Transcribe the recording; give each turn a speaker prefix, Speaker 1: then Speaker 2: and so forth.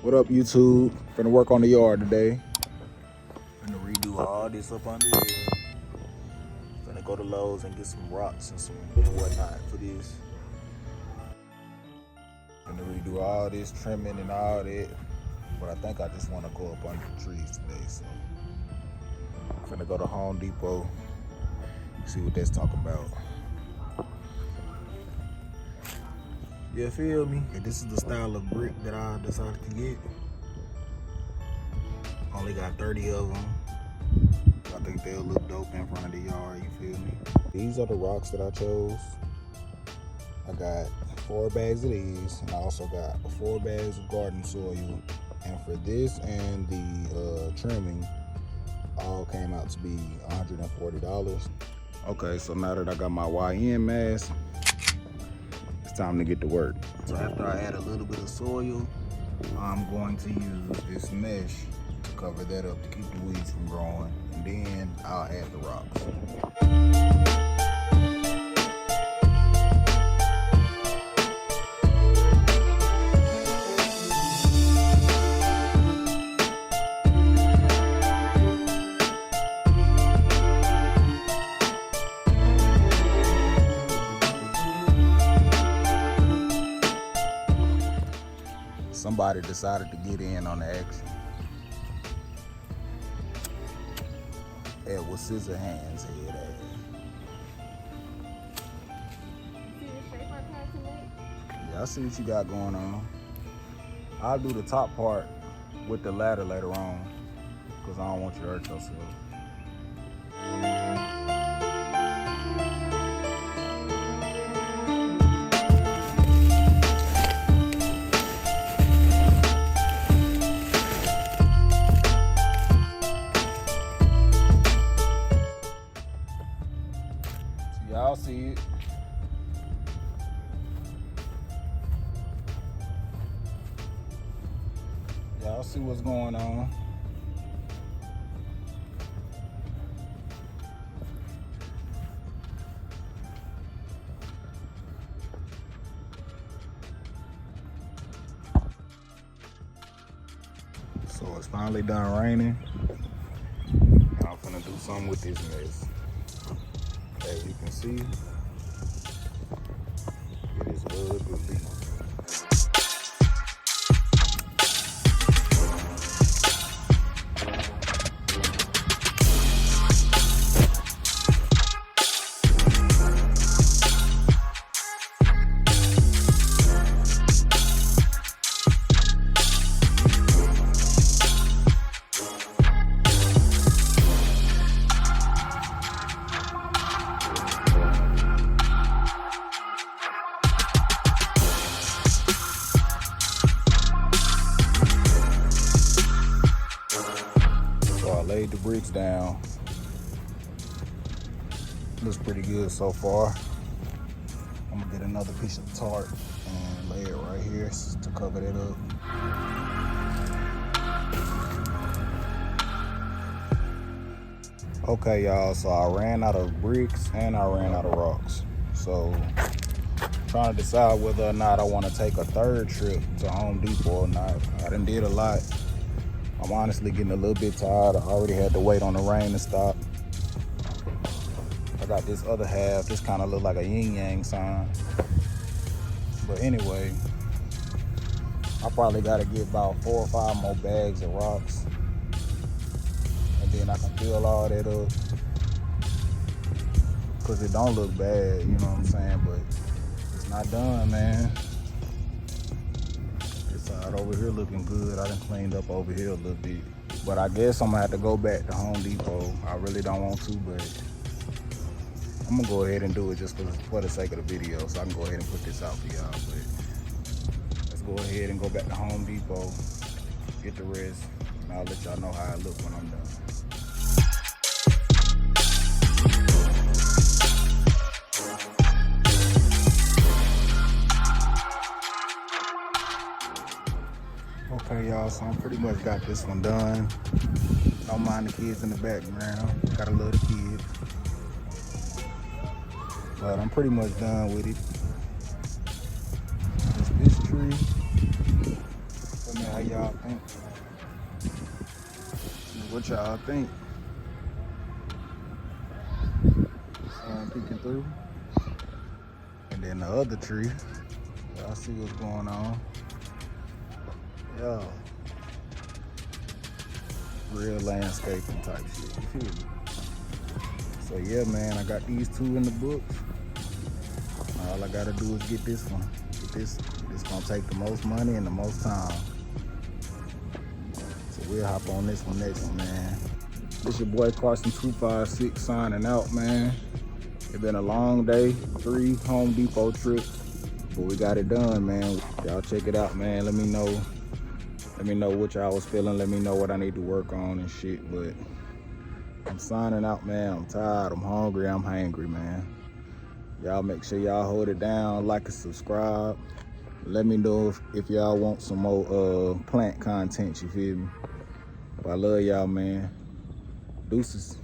Speaker 1: What up, YouTube? Finna work on the yard today. Finna redo all this up under here. Finna go to Lowe's and get some rocks and some whatnot for this. Finna redo all this trimming and all that. But I think I just wanna go up under the trees today, so. Finna go to Home Depot, see what that's talking about. You feel me? This is the style of brick that I decided to get. Only got 30 of them. I think they'll look dope in front of the yard, you feel me? These are the rocks that I chose. I got 4 bags of these, and I also got 4 bags of garden soil. And for this and the trimming, all came out to be $140. Okay, so now that I got my YN mask, it's time to get to work. So after I add a little bit of soil, I'm going to use this mesh to cover that up to keep the weeds from growing, and then I'll add the rocks. Somebody decided to get in on the action. Edward Scissorhands head ass. Yeah, I see what you got going on. I'll do the top part with the ladder later on, because I don't want you to hurt yourself. Y'all see it. Y'all see what's going on. So it's finally done raining. And I'm gonna do something with this mess. As you can see, it is ugly. Laid the bricks down. Looks pretty good so far. I'm gonna get another piece of tarp and lay it right here to cover that up. Okay, y'all, so I ran out of bricks and I ran out of rocks. So trying to decide whether or not I want to take a third trip to Home Depot or not. I done did a lot. I'm honestly getting a little bit tired. I already had to wait on the rain to stop. I got this other half. This kind of look like a yin-yang sign. But anyway, I probably got to get about 4 or 5 more bags of rocks. And then I can fill all that up. Because it don't look bad, you know what I'm saying? But it's not done, man. Over here looking good. I done cleaned up over here a little bit, but I guess I'm gonna have to go back to Home Depot. I really don't want to, but I'm gonna go ahead and do it just for the sake of the video, so I can go ahead and put this out for y'all. But let's go ahead and go back to Home Depot, get the rest, and I'll let y'all know how I look when I'm done. Okay, y'all, so I'm pretty much got this one done. Don't mind the kids in the background. Gotta love the kids. But I'm pretty much done with it. This tree. Let me how y'all think. See what y'all think. Sun peeking through. And then the other tree. Y'all see what's going on. Yeah. Real landscaping type shit. You feel me? So yeah, man, I got these two in the books. All I gotta do is get this one. This gonna take the most money and the most time. So we'll hop on this one next, man. This your boy Carson 256 signing out, man. It's been a long day, 3 Home Depot trips, but we got it done, man. Y'all check it out, man. Let me know what y'all was feeling. Let me know what I need to work on and shit. But I'm signing out, man. I'm tired, I'm hungry, I'm hangry, man. Y'all make sure y'all hold it down, like and subscribe. Let me know if y'all want some more plant content, you feel me? But I love y'all, man. Deuces.